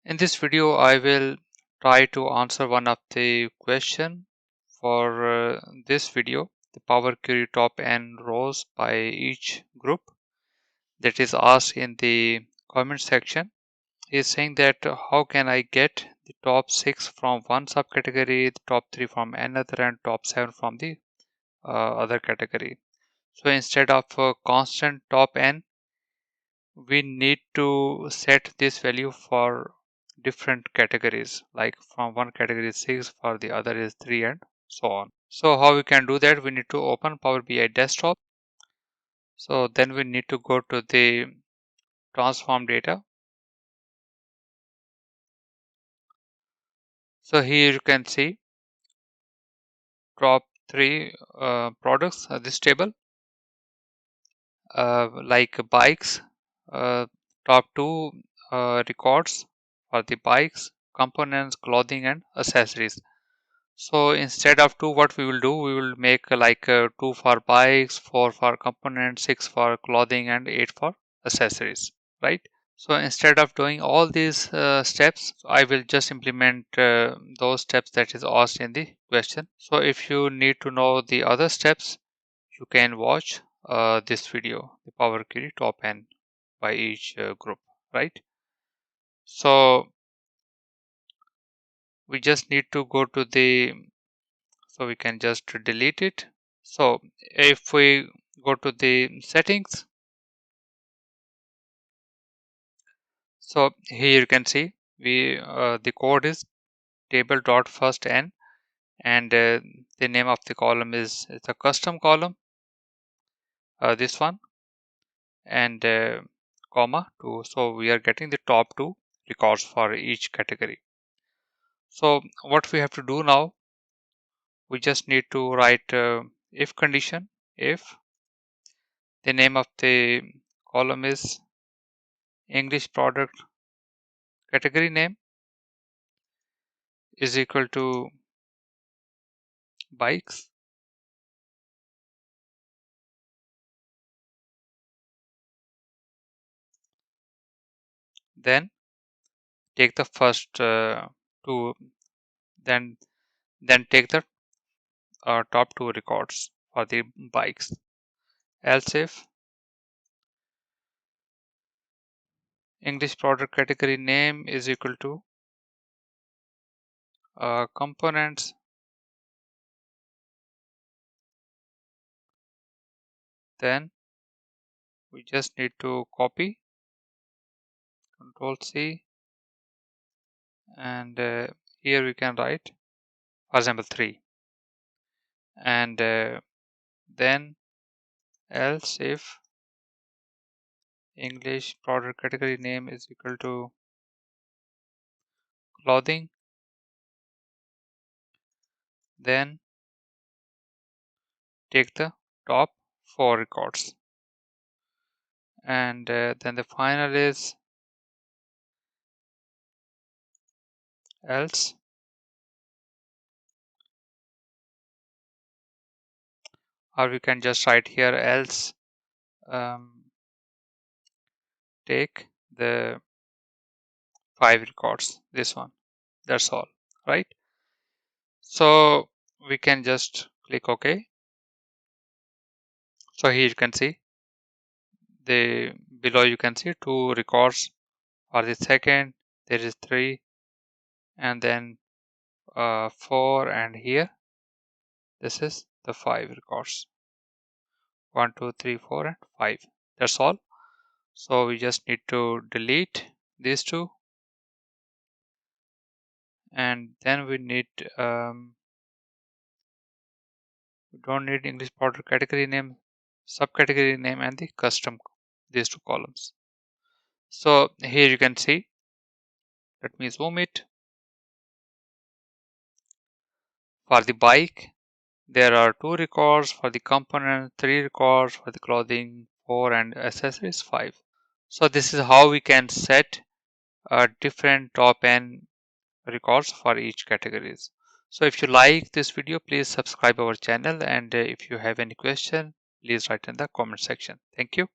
In this video, I will try to answer one of the question for this video, the Power Query top n rows by each group that is asked in the comment section. Is saying that how can I get the top 6 from one subcategory, the top 3 from another, and top 7 from the other category. So instead of constant top n, we need to set this value for different categories, like from one category is 6, for the other is 3, and so on. So how we can do that? We need to open Power BI desktop. So then we need to go to the transform data. So here you can see top 3 products, this table, like bikes, top 2 records for the bikes, components, clothing, and accessories. So instead of 2, what we will do, we will make like 2 for bikes, 4 for components, 6 for clothing, and 8 for accessories, right? So instead of doing all these steps, I will just implement those steps that is asked in the question. So if you need to know the other steps, you can watch this video, the Power Query top n by each group, right? So we just need to go to the, so we can just delete it. So if we go to the settings, so here you can see we the code is table dot first n, and the name of the column is it's a custom column, this one, and comma 2. So we are getting the top 2 records for each category. So what we have to do now, we just need to write if condition, if the name of the column is English product category name is equal to bikes, then take the first 2, then take the top 2 records for the bikes. Else if English product category name is equal to components, then we just need to copy, Control C, and here we can write, for example, 3, and then else if English product category name is equal to clothing, then take the top 4 records, and then the final is else or we can just write here else take the 5 records, this one, that's all, right? So we can just click OK. So here you can see the below, you can see 2 records for the second, there is 3, and then 4, and here this is the 5 records, 1 2 3 4 and 5, that's all. So we just need to delete these 2, and then we need we don't need English product category name, subcategory name, and the custom, these 2 columns. So here you can see, let me zoom it. For the bike, there are 2 records, for the component 3 records, for the clothing 4, and accessories 5. So this is how we can set different top n records for each categories. So if you like this video, please subscribe our channel, and if you have any question, please write in the comment section. Thank you.